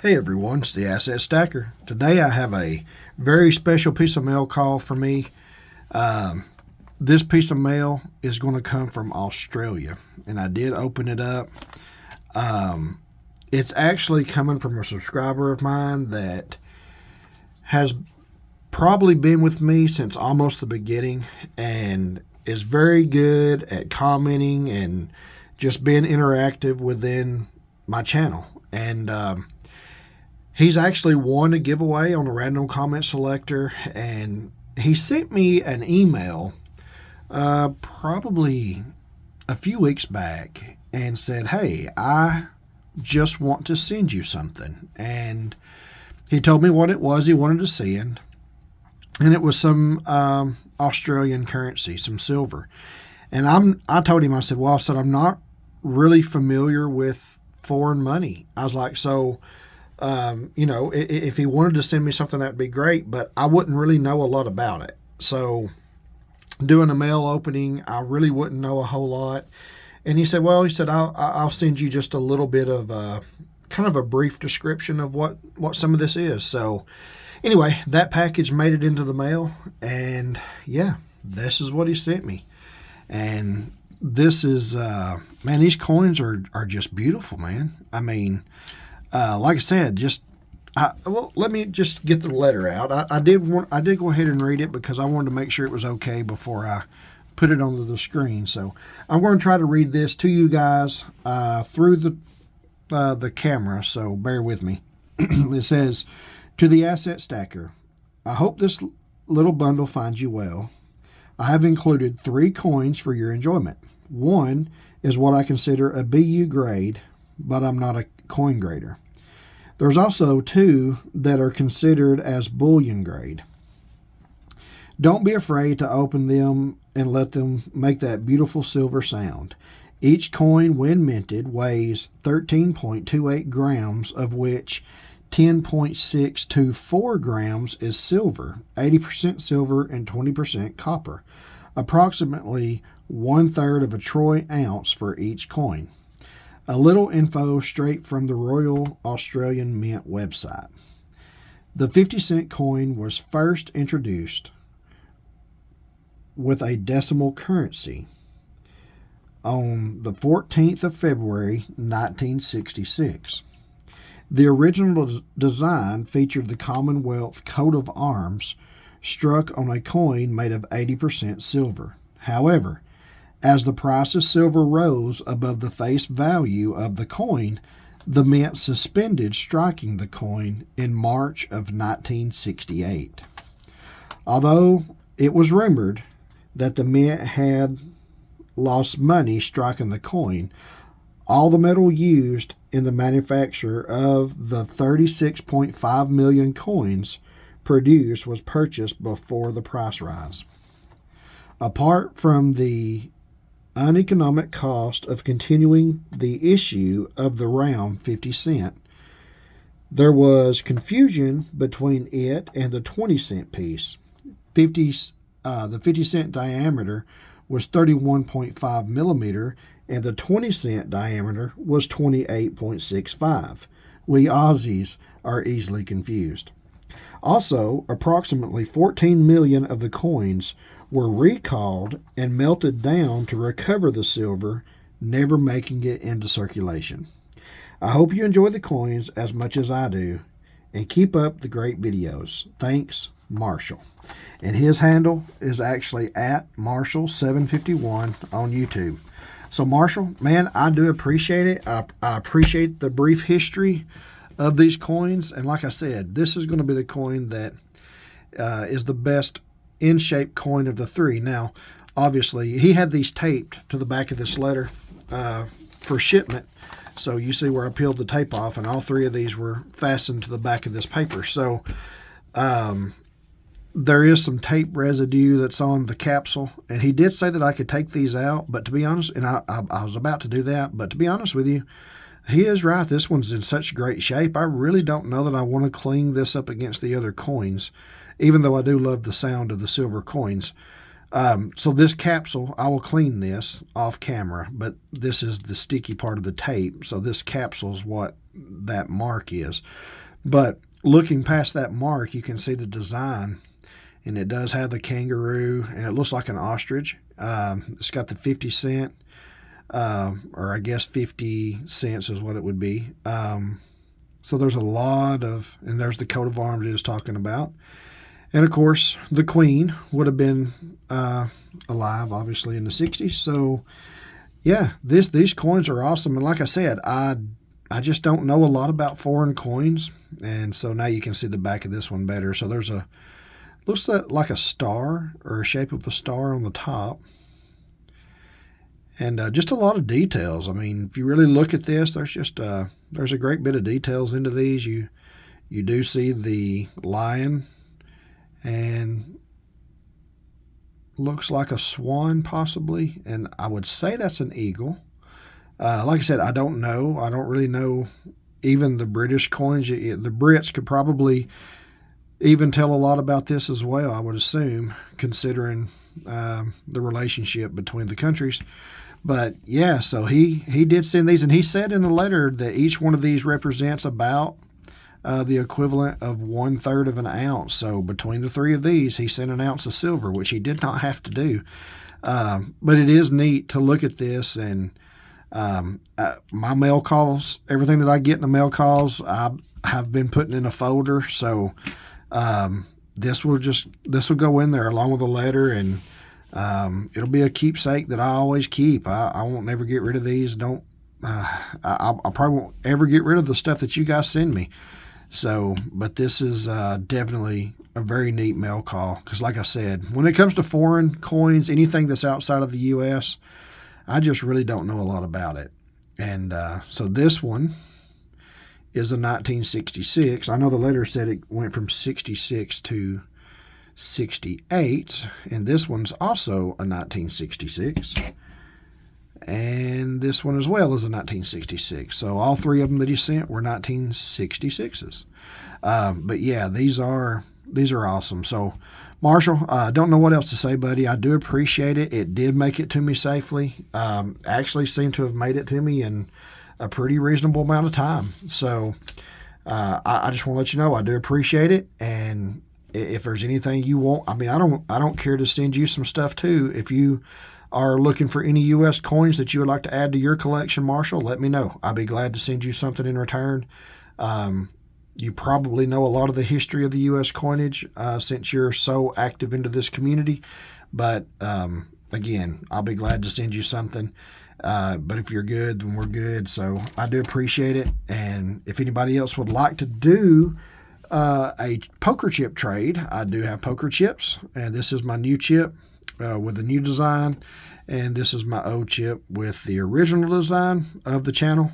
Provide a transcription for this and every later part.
Hey everyone, it's the Asset Stacker. Today I have a very special piece of mail call for me. This piece of mail is going to come from Australia, and I did open it up. It's actually coming from a subscriber of mine that has probably been with me since almost the beginning and is very good at commenting and just being interactive within my channel. And he's actually won a giveaway on a random comment selector, and he sent me an email probably a few weeks back and said, hey, I just want to send you something. And he told me what it was he wanted to send, and it was some Australian currency, some silver. And I told him, I said, I'm not really familiar with foreign money. I was like, so if he wanted to send me something, that'd be great, but I wouldn't really know a lot about it. So doing a mail opening, I really wouldn't know a whole lot. And he said, I'll send you just a little bit of kind of a brief description of what some of this is. So anyway, that package made it into the mail, and yeah, this is what he sent me. And this is, man, these coins are just beautiful, man. I mean, like I said, let me just get the letter out. I did go ahead and read it because I wanted to make sure it was okay before I put it onto the screen. So I'm going to try to read this to you guys through the camera, so bear with me. It says, "To the Asset Stacker, I hope this little bundle finds you well. I have included 3 coins for your enjoyment. One is what I consider a BU grade, but I'm not a coin grader. There's also 2 that are considered as bullion grade. Don't be afraid to open them and let them make that beautiful silver sound. Each coin, when minted, weighs 13.28 grams, of which 10.624 grams is silver, 80% silver and 20% copper, approximately 1/3 of a troy ounce for each coin. A little info straight from the Royal Australian Mint website. The 50-cent coin was first introduced with a decimal currency on the 14th of February, 1966. The original design featured the Commonwealth coat of arms struck on a coin made of 80% silver. However, as the price of silver rose above the face value of the coin, the mint suspended striking the coin in March of 1968. Although it was rumored that the mint had lost money striking the coin, all the metal used in the manufacture of the 36.5 million coins produced was purchased before the price rise. Apart from the uneconomic cost of continuing the issue of the round 50 cent, there was confusion between it and the 20-cent piece. The 50-cent diameter was 31.5 millimeter, and the 20-cent diameter was 28.65. We Aussies are easily confused. Also, approximately 14 million of the coins were recalled and melted down to recover the silver, never making it into circulation. I hope you enjoy the coins as much as I do, and keep up the great videos. Thanks, Marshall." And his handle is actually at Marshall751 on YouTube. So Marshall, man, I do appreciate it. I appreciate the brief history of these coins. And like I said, this is going to be the coin that is the best in-shape coin of the 3. Now, obviously, he had these taped to the back of this letter for shipment. So you see where I peeled the tape off, and all 3 of these were fastened to the back of this paper. So there is some tape residue that's on the capsule, and he did say that I could take these out, but to be honest, and I was about to do that, but to be honest with you, he is right. This one's in such great shape. I really don't know that I want to clean this up against the other coins, even though I do love the sound of the silver coins. So this capsule, I will clean this off camera, but this is the sticky part of the tape. So this capsule is what that mark is. But looking past that mark, you can see the design, and it does have the kangaroo, and it looks like an ostrich. It's got the 50 cent, or I guess 50 cents is what it would be. So there's a lot of, and there's the coat of arms it is talking about. And of course, the Queen would have been alive, obviously, in the 60s. So, yeah, these coins are awesome. And like I said, I just don't know a lot about foreign coins. And so now you can see the back of this one better. So there's looks like a star, or a shape of a star on the top. And just a lot of details. I mean, if you really look at this, there's a great bit of details into these. You do see the lion, and looks like a swan possibly, and I would say that's an eagle. Like I said, I don't know. I don't really know. Even the British coins, the Brits could probably even tell a lot about this as well, I would assume, considering the relationship between the countries. But yeah, so he did send these, and he said in the letter that each one of these represents about the equivalent of 1/3 of an ounce. So between the three of these, he sent an ounce of silver, which he did not have to do. But it is neat to look at this, and my mail calls, everything that I get in the mail calls, I have been putting in a folder. So this will go in there along with a letter, and it'll be a keepsake that I always keep. I won't never get rid of these. I probably won't ever get rid of the stuff that you guys send me. So, but this is definitely a very neat mail call, because like I said, when it comes to foreign coins, anything that's outside of the U.S., I just really don't know a lot about it. And so this one is a 1966. I know the letter said it went from 66 to 68, and this one's also a 1966. And this one as well is a 1966. So all three of them that he sent were 1966s. But yeah, these are awesome. So Marshall, I don't know what else to say, buddy. I do appreciate it. It did make it to me safely. Actually seemed to have made it to me in a pretty reasonable amount of time. So I just want to let you know I do appreciate it. And if there's anything you want, I mean, I don't care to send you some stuff too. If you are looking for any U.S. coins that you would like to add to your collection, Marshall, let me know. I'll be glad to send you something in return. You probably know a lot of the history of the U.S. coinage since you're so active into this community. But again, I'll be glad to send you something. But if you're good, then we're good. So I do appreciate it. And if anybody else would like to do a poker chip trade, I do have poker chips. And this is my new chip with the new design. And this is my old chip with the original design of the channel.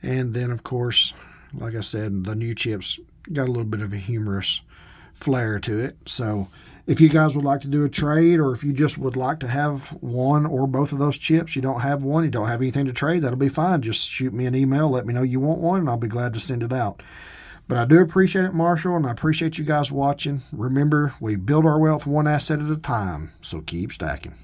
And then, of course, like I said, the new chips got a little bit of a humorous flair to it. So if you guys would like to do a trade, or if you just would like to have one or both of those chips, you don't have one, you don't have anything to trade, that'll be fine. Just shoot me an email, let me know you want one, and I'll be glad to send it out. But I do appreciate it, Marshall, and I appreciate you guys watching. Remember, we build our wealth one asset at a time, so keep stacking.